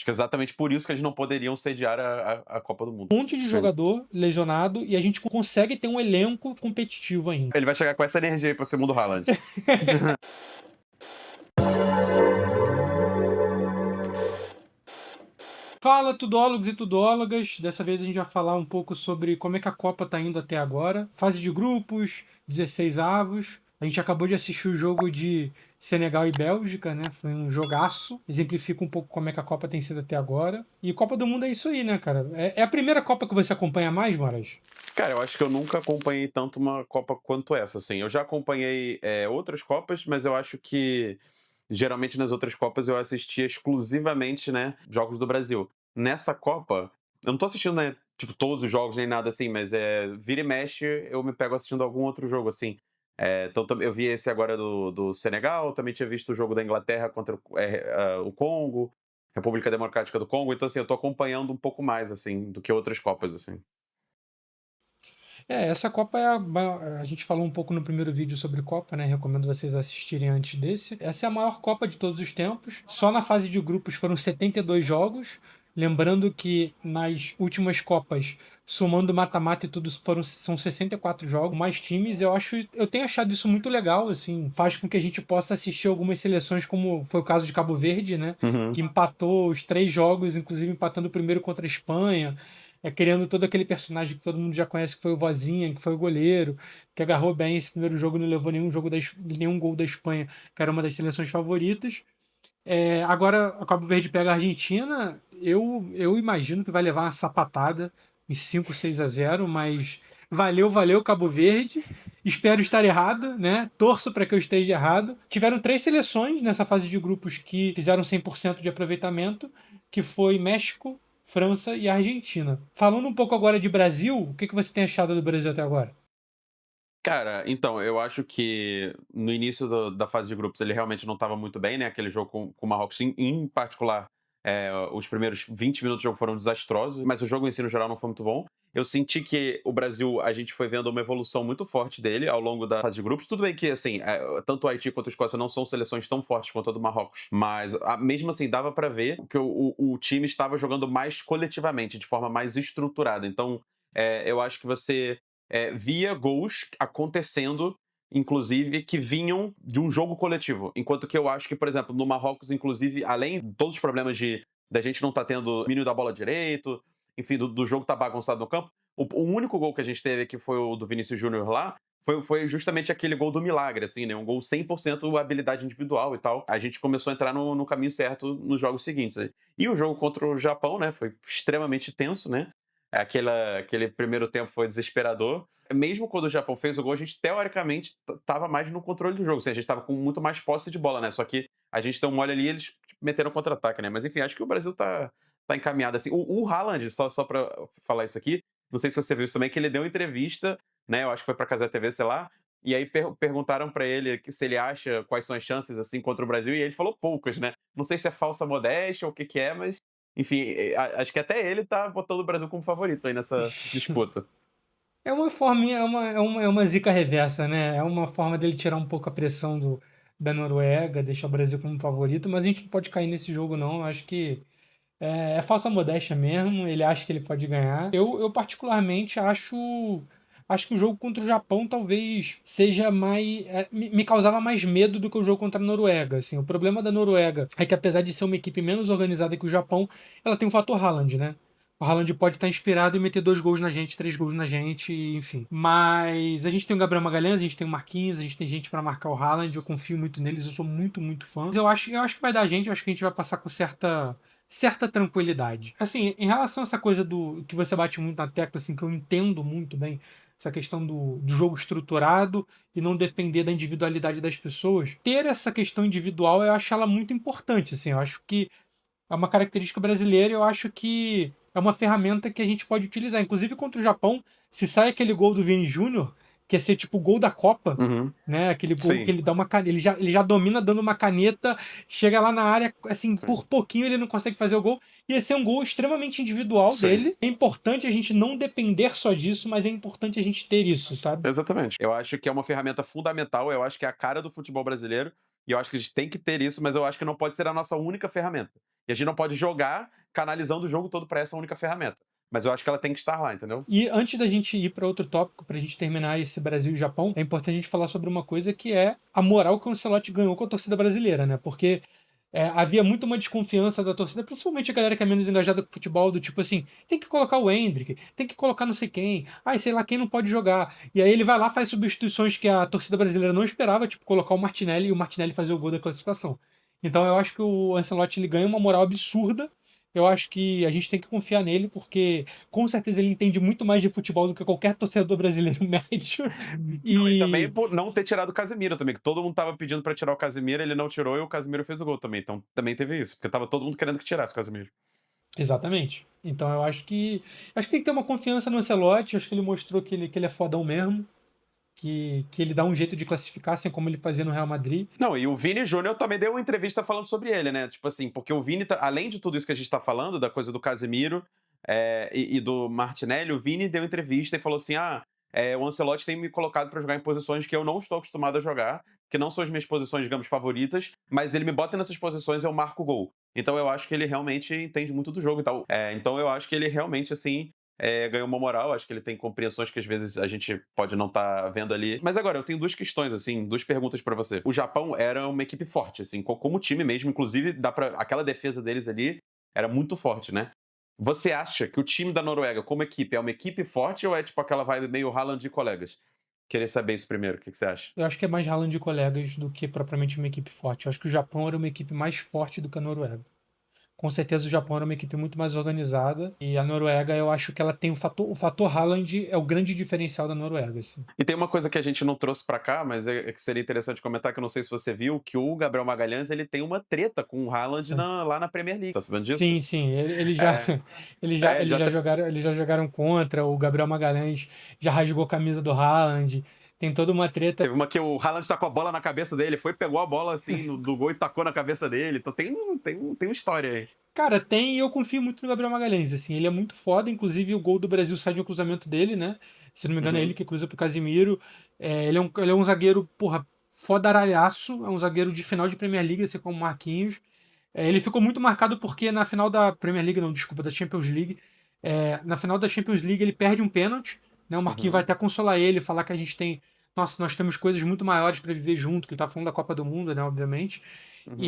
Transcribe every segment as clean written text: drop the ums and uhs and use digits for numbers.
Acho que é exatamente por isso que eles não poderiam sediar a Copa do Mundo. Um monte de Sim. jogador lesionado e a gente consegue ter um elenco competitivo ainda. Ele vai chegar com essa energia aí pra cima do Haaland. Fala, tudólogos e tudólogas. Dessa vez a gente vai falar um pouco sobre como é que a Copa tá indo até agora. Fase de grupos, 16 avos. A gente acabou de assistir o jogo de Senegal e Bélgica, né? Foi um jogaço. Exemplifica um pouco como é que a Copa tem sido até agora. E Copa do Mundo é isso aí, né, cara? É a primeira Copa que você acompanha mais, Moras? Cara, eu acho que eu nunca acompanhei tanto uma Copa quanto essa, assim. Eu já acompanhei, outras Copas, mas eu acho que geralmente nas outras Copas eu assistia exclusivamente, né, jogos do Brasil. Nessa Copa, eu não tô assistindo, né, tipo, todos os jogos nem nada assim, mas vira e mexe eu me pego assistindo algum outro jogo, assim. Então eu vi esse agora do Senegal, também tinha visto o jogo da Inglaterra contra o Congo, República Democrática do Congo, então assim, eu tô acompanhando um pouco mais, assim, do que outras Copas, assim. Essa Copa a gente falou um pouco no primeiro vídeo sobre Copa, né? Recomendo vocês assistirem antes desse. Essa é a maior Copa de todos os tempos. Só na fase de grupos foram 72 jogos. Lembrando que nas últimas Copas, somando mata-mata e tudo, são 64 jogos, mais times. Eu tenho achado isso muito legal, assim, faz com que a gente possa assistir algumas seleções, como foi o caso de Cabo Verde, né? Uhum. Que empatou os 3 jogos, inclusive empatando o primeiro contra a Espanha, criando todo aquele personagem que todo mundo já conhece, que foi o Vozinha, que foi o goleiro, que agarrou bem esse primeiro jogo, não levou nenhum gol da Espanha, que era uma das seleções favoritas. Agora a Cabo Verde pega a Argentina, eu imagino que vai levar uma sapatada, uns 5-6-0, mas valeu Cabo Verde. Espero estar errado, né? Torço para que eu esteja errado. Tiveram 3 seleções nessa fase de grupos que fizeram 100% de aproveitamento, que foi México, França e Argentina. Falando um pouco agora de Brasil, o que você tem achado do Brasil até agora? Cara, então, eu acho que no início da fase de grupos ele realmente não estava muito bem, né? Aquele jogo com o Marrocos, em particular, os primeiros 20 minutos do jogo foram desastrosos, mas o jogo em si, no geral, não foi muito bom. Eu senti que o Brasil, a gente foi vendo uma evolução muito forte dele ao longo da fase de grupos. Tudo bem que, assim, tanto o Haiti quanto a Escócia não são seleções tão fortes quanto a do Marrocos, mas mesmo assim, dava pra ver que o time estava jogando mais coletivamente, de forma mais estruturada. Então, eu acho que você via gols acontecendo, inclusive, que vinham de um jogo coletivo. Enquanto que eu acho que, por exemplo, no Marrocos, inclusive, além de todos os problemas da gente não estar tendo domínio da bola direito, enfim, do jogo estar bagunçado no campo, o único gol que a gente teve, que foi o do Vinícius Júnior lá, foi justamente aquele gol do milagre, assim, né? Um gol 100% habilidade individual e tal. A gente começou a entrar no caminho certo nos jogos seguintes. E o jogo contra o Japão, né? Foi extremamente tenso, né? Aquele primeiro tempo foi desesperador. Mesmo quando o Japão fez o gol, a gente teoricamente estava mais no controle do jogo. Assim, a gente estava com muito mais posse de bola, né? Só que a gente deu um mole ali e eles meteram contra-ataque, né? Mas enfim, acho que o Brasil tá encaminhado. Assim. O Haaland, só pra falar isso aqui, não sei se você viu isso também, que ele deu uma entrevista, né? Eu acho que foi pra Casa TV, sei lá. E aí perguntaram pra ele se ele acha quais são as chances assim contra o Brasil, e ele falou poucas, né? Não sei se é falsa modéstia ou o que que é, mas enfim, acho que até ele tá botando o Brasil como favorito aí nessa disputa. É uma forminha, é uma zica reversa, né? É uma forma dele tirar um pouco a pressão da Noruega, deixar o Brasil como favorito, mas a gente não pode cair nesse jogo, não. Eu acho que é falsa modéstia mesmo, ele acha que ele pode ganhar. Eu particularmente acho que o jogo contra o Japão talvez seja mais. Me causava mais medo do que o jogo contra a Noruega. Assim. O problema da Noruega é que, apesar de ser uma equipe menos organizada que o Japão, ela tem o fator Haaland, né? O Haaland pode estar inspirado e meter 2 gols na gente, 3 gols na gente, enfim. Mas a gente tem o Gabriel Magalhães, a gente tem o Marquinhos, a gente tem gente pra marcar o Haaland, eu confio muito neles, eu sou muito, muito fã. Mas eu acho que vai dar a gente, eu acho que a gente vai passar com certa tranquilidade. Assim, em relação a essa coisa do que você bate muito na tecla, assim, que eu entendo muito bem, essa questão do jogo estruturado e não depender da individualidade das pessoas, ter essa questão individual eu acho ela muito importante, assim, eu acho que é uma característica brasileira e eu acho que é uma ferramenta que a gente pode utilizar. Inclusive contra o Japão, se sai aquele gol do Vini Júnior, que ia ser tipo o gol da Copa, Uhum. né? Aquele gol que Sim, ele dá uma caneta, ele já domina dando uma caneta, chega lá na área, assim, sim, por pouquinho ele não consegue fazer o gol. Ia ser um gol extremamente individual sim. dele. É importante a gente não depender só disso, mas é importante a gente ter isso, sabe? Exatamente. Eu acho que é uma ferramenta fundamental, eu acho que é a cara do futebol brasileiro. e eu acho que a gente tem que ter isso, mas eu acho que não pode ser a nossa única ferramenta. E a gente não pode jogar canalizando o jogo todo para essa única ferramenta. Mas eu acho que ela tem que estar lá, entendeu? E antes da gente ir para outro tópico, para a gente terminar esse Brasil e Japão, é importante a gente falar sobre uma coisa que é a moral que o Ancelotti ganhou com a torcida brasileira, né? Porque havia muito uma desconfiança da torcida, principalmente a galera que é menos engajada com futebol, do tipo assim, tem que colocar o Endrick, tem que colocar não sei quem, ai, sei lá quem não pode jogar. E aí ele vai lá, faz substituições que a torcida brasileira não esperava, tipo colocar o Martinelli e o Martinelli fazer o gol da classificação. Então eu acho que o Ancelotti ele ganha uma moral absurda. Eu acho que a gente tem que confiar nele, porque com certeza ele entende muito mais de futebol do que qualquer torcedor brasileiro médio. Não, e também E por não ter tirado o Casemiro também, que todo mundo tava pedindo pra tirar o Casemiro, ele não tirou e o Casemiro fez o gol também. Então também teve isso, porque tava todo mundo querendo que tirasse o Casemiro. exatamente. Então eu acho que tem que ter uma confiança no Ancelotti. Acho que ele mostrou que ele é fodão mesmo, que ele dá um jeito de classificar, assim como ele fazia no Real Madrid. Não, e o Vini Júnior também deu uma entrevista falando sobre ele, né? Tipo assim, porque o Vini, além de tudo isso que a gente tá falando, da coisa do Casemiro e do Martinelli, o Vini deu entrevista e falou assim: o Ancelotti tem me colocado pra jogar em posições que eu não estou acostumado a jogar, que não são as minhas posições, digamos, favoritas, mas ele me bota nessas posições e eu marco o gol. Então eu acho que ele realmente entende muito do jogo e tal. Então eu acho que ele realmente, assim, ganhou uma moral, acho que ele tem compreensões que às vezes a gente pode não estar vendo ali. Mas agora, eu tenho duas questões, assim, duas perguntas pra você. O Japão era uma equipe forte, assim, como time mesmo, inclusive aquela defesa deles ali era muito forte, né? Você acha que o time da Noruega, como equipe, é uma equipe forte ou é tipo aquela vibe meio Haaland de colegas? Queria saber isso primeiro, o que você acha? Eu acho que é mais Haaland de colegas do que propriamente uma equipe forte. Eu acho que o Japão era uma equipe mais forte do que a Noruega. Com certeza o Japão era uma equipe muito mais organizada. E a Noruega, eu acho que ela tem o fator Haaland é o grande diferencial da Noruega, assim. E tem uma coisa que a gente não trouxe pra cá, mas que seria interessante comentar, que eu não sei se você viu, que o Gabriel Magalhães ele tem uma treta com o Haaland lá na Premier League. Tá sabendo disso? Sim, sim, ele já, É, ele já, ele já já jogaram, eles já jogaram contra. O Gabriel Magalhães já rasgou a camisa do Haaland. Tem toda uma treta. teve uma que o Haaland tá com a bola na cabeça dele, foi, pegou a bola assim do gol e tacou na cabeça dele. Então tem uma história aí. Cara, tem e eu confio muito no Gabriel Magalhães, assim, ele é muito foda, inclusive o gol do Brasil sai de um cruzamento dele, né? Se não me engano é ele Uhum, que cruza pro Casimiro. Ele é um zagueiro, porra, fodaralhaço, é um zagueiro de final de Premier League, assim como o Marquinhos. Ele ficou muito marcado porque na final da Premier League, não, desculpa, da Champions League, na final da Champions League ele perde um pênalti, né? O Marquinhos vai uhum, até consolar ele, falar que a gente tem, nossa, nós temos coisas muito maiores para viver junto, que ele tá falando da Copa do Mundo, né, obviamente. uhum.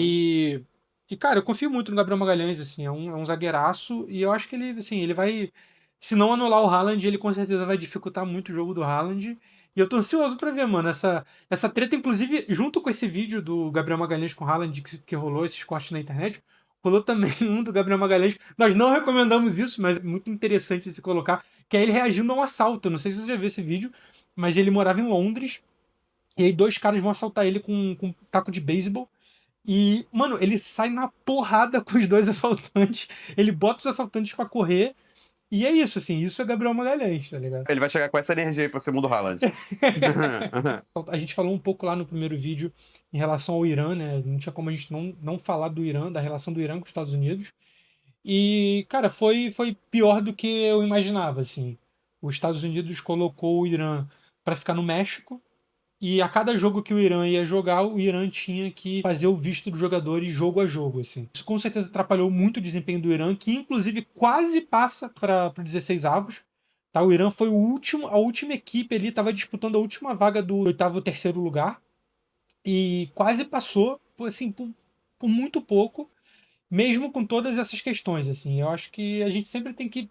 E, cara, eu confio muito no Gabriel Magalhães, assim, é um zagueiraço, e eu acho que ele, assim, ele vai, se não anular o Haaland, ele com certeza vai dificultar muito o jogo do Haaland. E eu tô ansioso pra ver, mano, essa treta, inclusive, junto com esse vídeo do Gabriel Magalhães com o Haaland que rolou, esses cortes na internet, rolou também um do Gabriel Magalhães. Nós não recomendamos isso, mas é muito interessante de se colocar, que é ele reagindo a um assalto. Eu não sei se você já viu esse vídeo, mas ele morava em Londres, e aí dois caras vão assaltar ele com um taco de beisebol. E, mano, ele sai na porrada com os dois assaltantes. Ele bota os assaltantes pra correr. E é isso, assim. Isso é Gabriel Magalhães, tá ligado? Ele vai chegar com essa energia aí pra cima do Haaland. A gente falou um pouco lá no primeiro vídeo em relação ao Irã, né? Não tinha como a gente não falar do Irã, da relação do Irã com os Estados Unidos. E, cara, foi pior do que eu imaginava, assim. Os Estados Unidos colocou o Irã pra ficar no México. E a cada jogo que o Irã ia jogar, o Irã tinha que fazer o visto dos jogadores jogo a jogo, assim. Isso com certeza atrapalhou muito o desempenho do Irã, que inclusive quase passa para o 16 avos. Tá? O Irã foi a última equipe ali, estava disputando a última vaga do oitavo terceiro lugar e quase passou, assim, por muito pouco, mesmo com todas essas questões, assim. Eu acho que a gente sempre tem que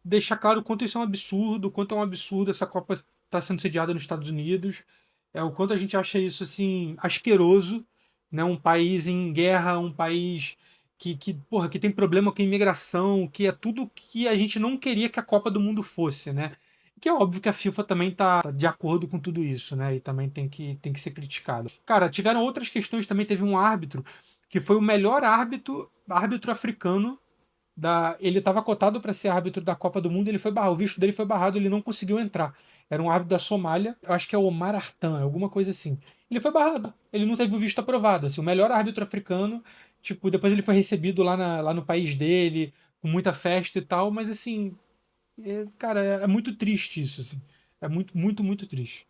deixar claro o quanto isso é um absurdo, o quanto é um absurdo essa Copa estar sendo sediada nos Estados Unidos, o quanto a gente acha isso assim asqueroso, né? Um país em guerra, um país porra, que tem problema com a imigração, que é tudo que a gente não queria que a Copa do Mundo fosse, né? Que é óbvio que a FIFA também tá de acordo com tudo isso, né? E também tem que ser criticado. Cara, tiveram outras questões também. Teve um árbitro que foi o melhor árbitro africano ele estava cotado para ser árbitro da Copa do Mundo, ele foi barrado, o visto dele foi barrado, ele não conseguiu entrar. Era um árbitro da Somália, eu acho que é Omar Artan, alguma coisa assim. Ele foi barrado, ele não teve o visto aprovado, assim, o melhor árbitro africano, tipo, depois ele foi recebido lá no país dele, com muita festa e tal, mas assim, cara, é muito triste isso, assim. É muito, muito, muito triste.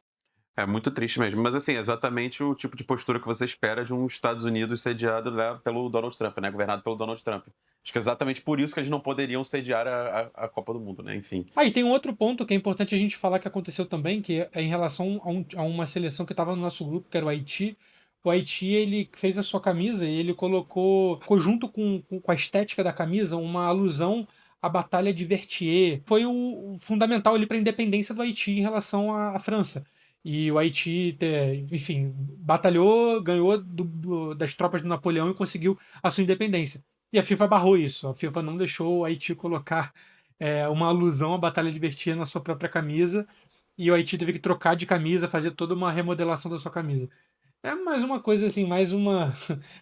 É muito triste mesmo. Mas, assim, é exatamente o tipo de postura que você espera de um Estados Unidos sediado, né, pelo Donald Trump, né? Governado pelo Donald Trump. Acho que é exatamente por isso que eles não poderiam sediar a Copa do Mundo, né? Enfim. Ah, e tem um outro ponto que é importante a gente falar que aconteceu também, que é em relação a uma seleção que estava no nosso grupo, que era o Haiti. O Haiti, ele fez a sua camisa e ele colocou junto com a estética da camisa, uma alusão à Batalha de Vertier. Foi o fundamental ali para a independência do Haiti em relação à França. E o Haiti, enfim, batalhou, ganhou das tropas do Napoleão e conseguiu a sua independência. E a FIFA barrou isso. A FIFA não deixou o Haiti colocar uma alusão à Batalha de Vertier na sua própria camisa, e o Haiti teve que trocar de camisa, fazer toda uma remodelação da sua camisa. É mais uma coisa assim, mais uma,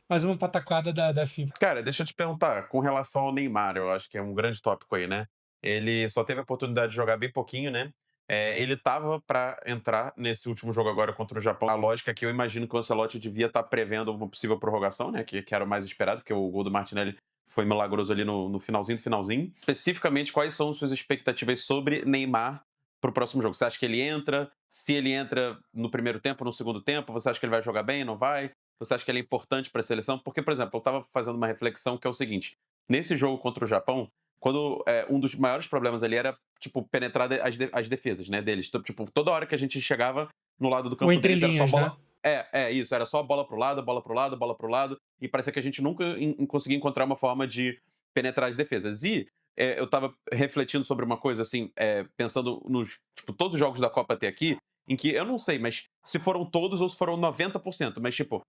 mais uma pataquada da FIFA. Cara, deixa eu te perguntar, com relação ao Neymar, eu acho que é um grande tópico aí, né? Ele só teve a oportunidade de jogar bem pouquinho, né? Ele tava pra entrar nesse último jogo agora contra o Japão. A lógica é que eu imagino que o Ancelotti devia estar prevendo uma possível prorrogação, né? Que era o mais esperado, porque o gol do Martinelli foi milagroso ali no finalzinho do finalzinho. Especificamente, quais são suas expectativas sobre Neymar pro próximo jogo? Você acha que ele entra? Se ele entra no primeiro tempo, no segundo tempo, você acha que ele vai jogar bem, não vai? Você acha que ele é importante para a seleção? Porque, por exemplo, eu estava fazendo uma reflexão que é o seguinte: nesse jogo contra o Japão, quando um dos maiores problemas ali era, tipo, penetrar as defesas, né, deles. Então, tipo, toda hora que a gente chegava no lado do Ou campo entre deles era só linhas, né? bola. Isso, era só bola pro lado, bola pro lado, bola pro lado, e parecia que a gente nunca conseguia encontrar uma forma de penetrar as defesas. E eu estava refletindo sobre uma coisa, assim, pensando nos, tipo, todos os jogos da Copa até aqui, em que eu não sei, mas se foram todos ou se foram 90%, mas tipo,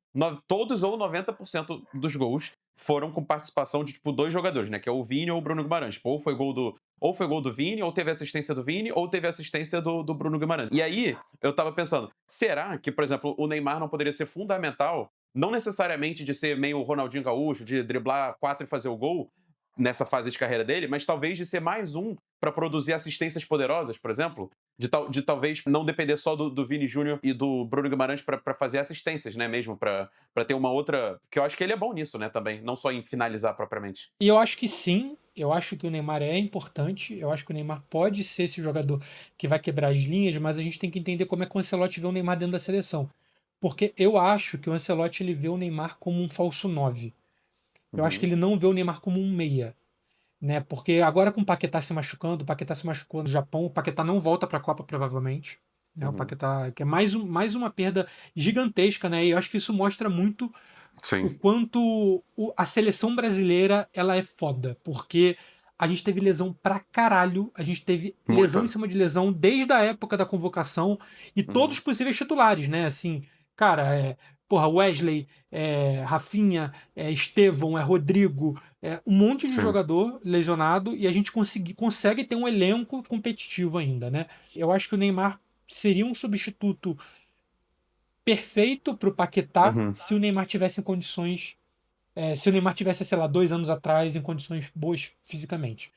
todos ou 90% dos gols foram com participação de tipo dois jogadores, né, que é o Vini ou o Bruno Guimarães. Tipo, ou foi gol do Vini, ou teve assistência do Vini, ou teve assistência do Bruno Guimarães. E aí, eu tava pensando, será que, por exemplo, o Neymar não poderia ser fundamental, não necessariamente de ser meio Ronaldinho Gaúcho, de driblar quatro e fazer o gol nessa fase de carreira dele, mas talvez de ser mais um para produzir assistências poderosas, por exemplo? De talvez não depender só do Vini Júnior e do Bruno Guimarães para fazer assistências, né, mesmo, para ter uma outra. Que eu acho que ele é bom nisso, né, também, não só em finalizar propriamente. E eu acho que sim, eu acho que o Neymar é importante, eu acho que o Neymar pode ser esse jogador que vai quebrar as linhas, mas a gente tem que entender como é que o Ancelotti vê o Neymar dentro da seleção. Porque eu acho que o Ancelotti ele vê o Neymar como um falso 9. Eu acho que Uhum, ele não vê o Neymar como um meia. Né? Porque agora com o Paquetá se machucando, o Paquetá se machucou no Japão, o Paquetá não volta para a Copa provavelmente. Né? O uhum. Paquetá, que é mais uma perda gigantesca, né? E eu acho que isso mostra muito o Sim, quanto a seleção brasileira ela é foda, porque a gente teve lesão pra caralho, a gente teve lesão em muita. cima de lesão desde a época da convocação e todos Uhum, os possíveis titulares, né? Assim, cara, porra, Wesley, Rafinha, Estevão, Rodrigo, um monte de sim. jogador lesionado e a gente consegue ter um elenco competitivo ainda, né? Eu acho que o Neymar seria um substituto perfeito pro Paquetá Uhum. se o Neymar tivesse em condições. Se o Neymar tivesse, sei lá, 2 anos atrás em condições boas fisicamente.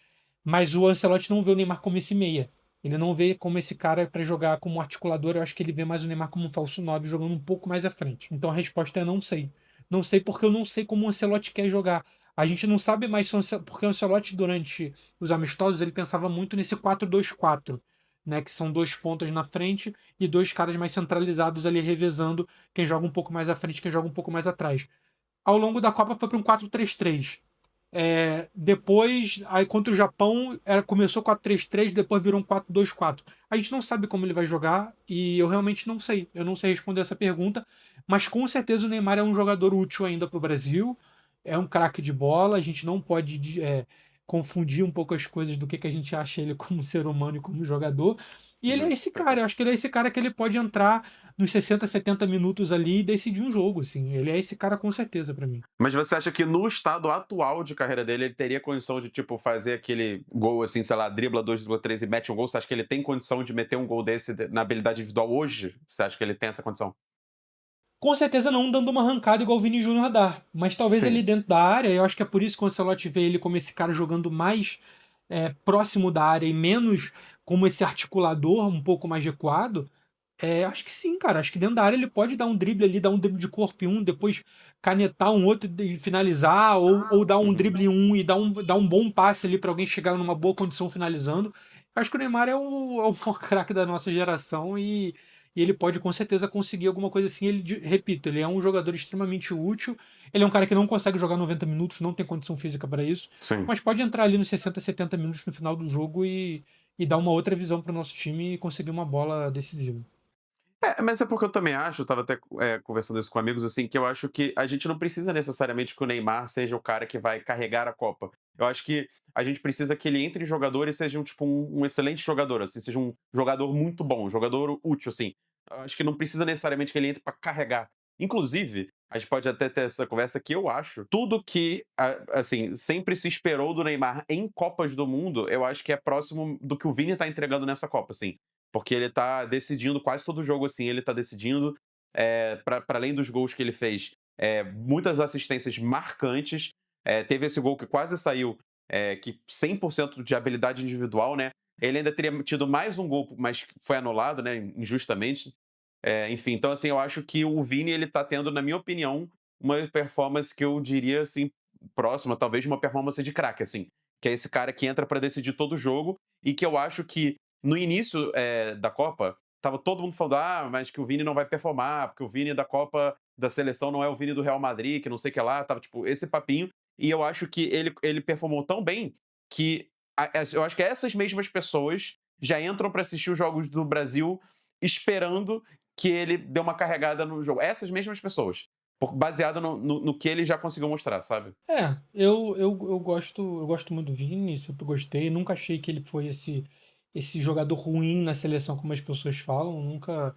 Mas o Ancelotti não vê o Neymar como esse meia. Ele não vê como esse cara para jogar como articulador. Eu acho que ele vê mais o Neymar como um falso 9 jogando um pouco mais à frente. Então a resposta é não sei. Não sei porque eu não sei como o Ancelotti quer jogar. A gente não sabe mais porque o Ancelotti durante os amistosos ele pensava muito nesse 4-2-4, né, que são dois pontas na frente e dois caras mais centralizados ali revezando quem joga um pouco mais à frente, quem joga um pouco mais atrás. Ao longo da Copa foi para um 4-3-3. Depois, aí contra o Japão, começou 4-3-3, depois virou um 4-2-4. A gente não sabe como ele vai jogar e eu realmente não sei. Eu não sei responder essa pergunta, mas com certeza o Neymar é um jogador útil ainda para o Brasil. É um craque de bola. A gente não pode confundir um pouco as coisas do que a gente acha ele como ser humano e como jogador. E ele é Justo, esse cara. Eu perfeito. acho que ele é esse cara que ele pode entrar nos 60, 70 minutos ali e decidir um jogo. Assim. Ele é esse cara com certeza para mim. Mas você acha que no estado atual de carreira dele, ele teria condição de, tipo, fazer aquele gol, assim, sei lá, dribla 2, dribla 3 e mete um gol? Você acha que ele tem condição de meter um gol desse na habilidade individual hoje? Você acha que ele tem essa condição? Com certeza não dando uma arrancada igual o Vini Júnior dá, mas talvez ali Sim. dentro da área, eu acho que é por isso que o Ancelotti vê ele como esse cara jogando mais próximo da área e menos como esse articulador um pouco mais recuado. Acho que sim, cara. Acho que dentro da área ele pode dar um drible ali, dar um drible de corpo em um, depois canetar um outro e finalizar, ou dar um Uhum. drible em um e dar um bom passe ali para alguém chegar numa boa condição finalizando. Acho que o Neymar é o maior craque da nossa geração e ele pode com certeza conseguir alguma coisa assim. Repito, ele é um jogador extremamente útil, ele é um cara que não consegue jogar 90 minutos, não tem condição física para isso, Sim. mas pode entrar ali nos 60, 70 minutos no final do jogo e dar uma outra visão para o nosso time e conseguir uma bola decisiva. Mas é porque eu também acho, eu estava até, conversando isso com amigos, assim, que eu acho que a gente não precisa necessariamente que o Neymar seja o cara que vai carregar a Copa. Eu acho que a gente precisa que ele entre em jogador e seja um excelente jogador, assim, seja um jogador muito bom, um jogador útil, assim. Eu acho que não precisa necessariamente que ele entre para carregar. Inclusive, a gente pode até ter essa conversa que eu acho, tudo que, assim, sempre se esperou do Neymar em Copas do Mundo, eu acho que é próximo do que o Vini tá entregando nessa Copa, assim. Porque ele tá decidindo quase todo jogo, assim, ele tá decidindo, pra além dos gols que ele fez, muitas assistências marcantes. Teve esse gol que quase saiu, que 100% de habilidade individual, né? Ele ainda teria tido mais um gol, mas que foi anulado, né, injustamente. Enfim, então assim, eu acho que o Vini ele tá tendo, na minha opinião, uma performance que eu diria, assim, próxima, talvez, de uma performance de craque, assim. Que é esse cara que entra pra decidir todo o jogo e que eu acho que no início, da Copa, tava todo mundo falando: "Ah, mas que o Vini não vai performar, porque o Vini da Copa da seleção não é o Vini do Real Madrid, que não sei o que lá", tava tipo esse papinho, e eu acho que ele performou tão bem que eu acho que essas mesmas pessoas já entram pra assistir os jogos do Brasil esperando que ele dê uma carregada no jogo. Essas mesmas pessoas, baseado no que ele já conseguiu mostrar, sabe? Eu gosto muito do Vini, sempre gostei. Nunca achei que ele foi esse jogador ruim na seleção, como as pessoas falam. Nunca,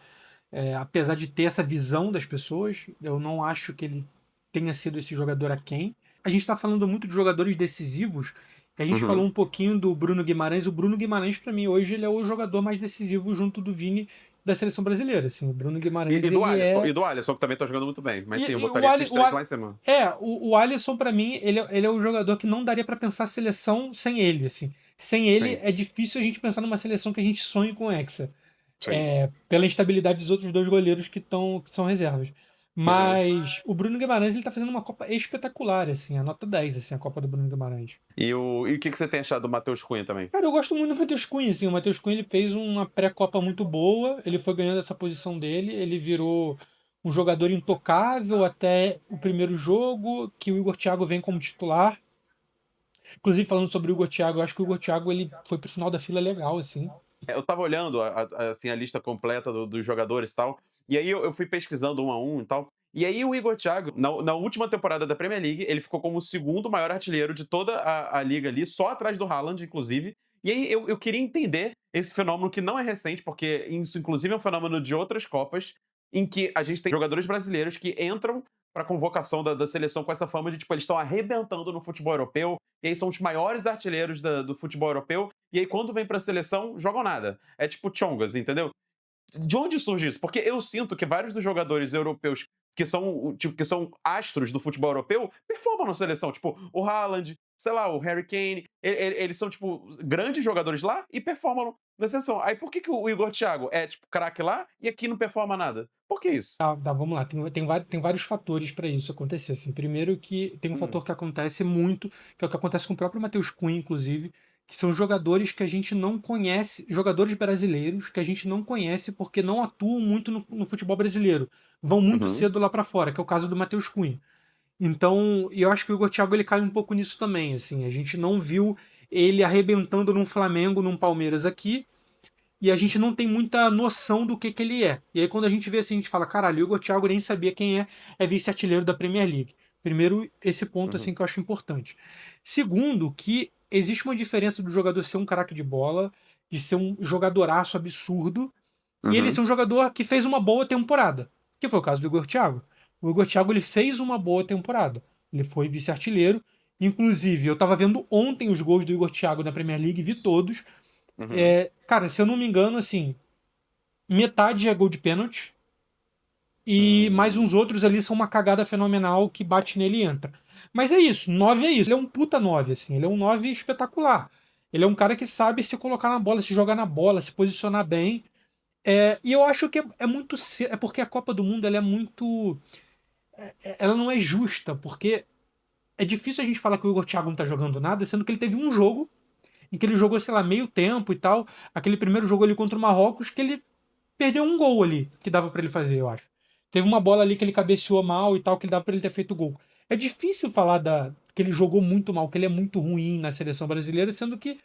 apesar de ter essa visão das pessoas, eu não acho que ele tenha sido esse jogador aquém. A gente está falando muito de jogadores decisivos. A gente falou Uhum. um pouquinho do Bruno Guimarães. O Bruno Guimarães, para mim, hoje ele é o jogador mais decisivo junto do Vini da seleção brasileira. Assim, o Bruno Guimarães ele é Do Alisson, que também tá jogando muito bem. Mas sim, eu e botaria esses três lá em cima. O Alisson, pra mim, ele é o jogador que não daria pra pensar a seleção sem ele, assim. Sem ele, Sim, é difícil a gente pensar numa seleção que a gente sonhe com o Hexa. sim. Pela instabilidade dos outros dois goleiros que são reservas. Uhum. Mas o Bruno Guimarães, ele tá fazendo uma Copa espetacular, assim, a nota 10 assim, a Copa do Bruno Guimarães. E o que você tem achado do Matheus Cunha também? Cara, eu gosto muito do Matheus Cunha, assim. O Matheus Cunha ele fez uma pré-copa muito boa, ele foi ganhando essa posição dele, ele virou um jogador intocável até o primeiro jogo, que o Igor Thiago vem como titular. Inclusive, falando sobre o Igor Thiago, eu acho que o Igor Thiago ele foi pro final da fila legal, assim. Eu tava olhando assim, a lista completa dos jogadores e tal, e aí eu fui pesquisando um a um e tal. E aí o Igor Thiago, na última temporada da Premier League, ele ficou como o segundo maior artilheiro de toda a liga ali, só atrás do Haaland, inclusive. E aí eu queria entender esse fenômeno que não é recente, porque isso inclusive é um fenômeno de outras Copas, em que a gente tem jogadores brasileiros que entram para convocação da seleção com essa fama de, tipo, eles estão arrebentando no futebol europeu, e aí são os maiores artilheiros do futebol europeu, e aí quando vem pra seleção, jogam nada. É tipo Chongas, entendeu? De onde surge isso? Porque eu sinto que vários dos jogadores europeus que são, tipo, que são astros do futebol europeu performam na seleção. Tipo, o Haaland, sei lá, o Harry Kane. Eles são, tipo, grandes jogadores lá e performam na seleção. Aí por que o Igor Thiago é, tipo, craque lá e aqui não performa nada? Por que isso? Tá, vamos lá. Tem vários fatores para isso acontecer. Assim. Primeiro que tem um Hum, fator que acontece muito, que é o que acontece com o próprio Matheus Cunha, inclusive, que são jogadores que a gente não conhece, jogadores brasileiros que a gente não conhece porque não atuam muito no futebol brasileiro. Vão muito uhum, cedo lá para fora, que é o caso do Matheus Cunha. Então, eu acho que o Igor Thiago ele cai um pouco nisso também. Assim, a gente não viu ele arrebentando num Flamengo, num Palmeiras aqui, e a gente não tem muita noção do que ele é. E aí quando a gente vê assim, a gente fala, caralho, o Igor Thiago nem sabia quem é vice-artilheiro da Premier League. Primeiro, esse ponto uhum, assim que eu acho importante. Segundo, que existe uma diferença do jogador ser um craque de bola, de ser um jogadoraço absurdo, e ele ser uhum, um jogador que fez uma boa temporada, que foi o caso do Igor Thiago. O Igor Thiago ele fez uma boa temporada. Ele foi vice-artilheiro. Inclusive, eu estava vendo ontem os gols do Igor Thiago na Premier League, vi todos. uhum, Cara, se eu não me engano, assim, metade é gol de pênalti e mais uns hum, outros ali são uma cagada fenomenal que bate nele e entra. Mas é isso, 9 é isso. Ele é um puta 9 assim, ele é um 9 espetacular. Ele é um cara que sabe se colocar na bola, se jogar na bola, se posicionar bem. E eu acho que é muito cedo, é porque a Copa do Mundo ela é muito. Ela não é justa, porque é difícil a gente falar que o Igor Thiago não tá jogando nada, sendo que ele teve um jogo em que ele jogou, sei lá, meio tempo e tal. Aquele primeiro jogo ali contra o Marrocos, que ele perdeu um gol ali que dava pra ele fazer, eu acho. Teve uma bola ali que ele cabeceou mal e tal, que dava pra ele ter feito gol. É difícil falar que ele jogou muito mal, que ele é muito ruim na seleção brasileira, sendo que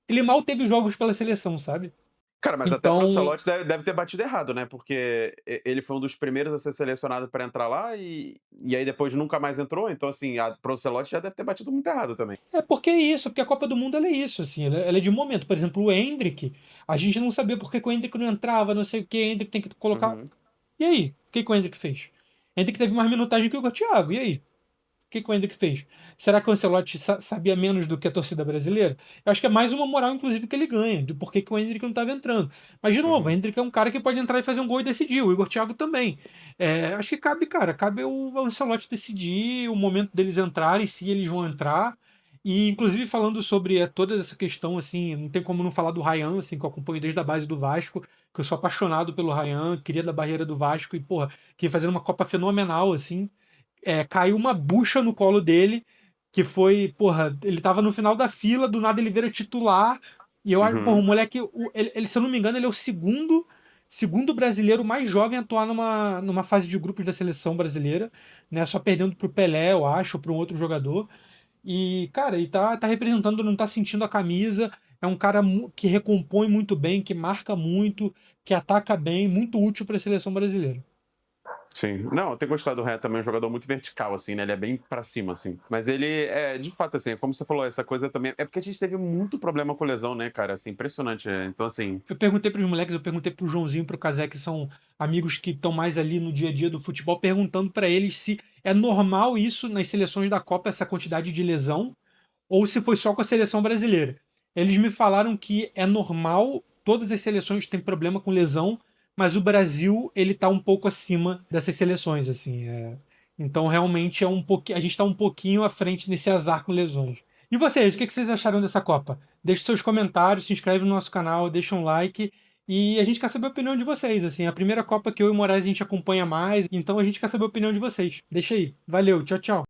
ele mal teve jogos pela seleção, sabe? Cara, mas até pro Então, Ancelotti deve ter batido errado, né, porque ele foi um dos primeiros a ser selecionado para entrar lá e aí depois nunca mais entrou, então assim, para o Ancelotti já deve ter batido muito errado também. é porque é isso, porque a Copa do Mundo ela é isso, assim, ela é de momento. Por exemplo, o Endrick, a gente não sabia por que que o Endrick não entrava, não sei o que, o Endrick tem que colocar. Uhum. E aí? O que que o Endrick fez? O Endrick teve mais minutagem que o Thiago, e aí? O que que o Endrick fez? Será que o Ancelotti sabia menos do que a torcida brasileira? Eu acho que é mais uma moral, inclusive, que ele ganha, de por que que o Endrick não estava entrando. Mas, de novo, o Uhum. Endrick é um cara que pode entrar e fazer um gol e decidir. O Igor Thiago também. Acho que cabe, cara, cabe o Ancelotti decidir o momento deles entrarem, se eles vão entrar. E, inclusive, falando sobre toda essa questão, assim, não tem como não falar do Ryan, assim, que eu acompanho desde a base do Vasco, que eu sou apaixonado pelo Ryan, queria da barreira do Vasco e, porra, que fazendo uma Copa fenomenal, assim. Caiu uma bucha no colo dele, que foi, porra, ele tava no final da fila, do nada ele vira titular, e eu acho, porra, o Uhum. moleque, se eu não me engano, ele é o segundo brasileiro mais jovem a atuar numa fase de grupos da seleção brasileira, né, só perdendo pro Pelé, eu acho, para um outro jogador, e, cara, ele tá representando, não tá sentindo a camisa, é um cara que recompõe muito bem, que marca muito, que ataca bem, muito útil para a seleção brasileira. Sim. Não, eu tenho gostado do Ré também, é um jogador muito vertical, assim, né? Ele é bem pra cima, assim. Mas ele é, de fato, assim, como você falou, essa coisa também. É porque a gente teve muito problema com lesão, né, cara? Assim, impressionante. Então, assim. Eu perguntei para os moleques, eu perguntei para o Joãozinho e para o Casé, que são amigos que estão mais ali no dia a dia do futebol, perguntando para eles se é normal isso nas seleções da Copa, essa quantidade de lesão, ou se foi só com a seleção brasileira. Eles me falaram que é normal, todas as seleções têm problema com lesão, mas o Brasil ele tá um pouco acima dessas seleções, assim. Então realmente a gente está um pouquinho à frente nesse azar com lesões. E vocês, o que vocês acharam dessa Copa? Deixe seus comentários, se inscreve no nosso canal, deixa um like. E a gente quer saber a opinião de vocês. Assim, a primeira Copa que eu e o Moraes a gente acompanha mais, então a gente quer saber a opinião de vocês. Deixa aí. Valeu, tchau, tchau.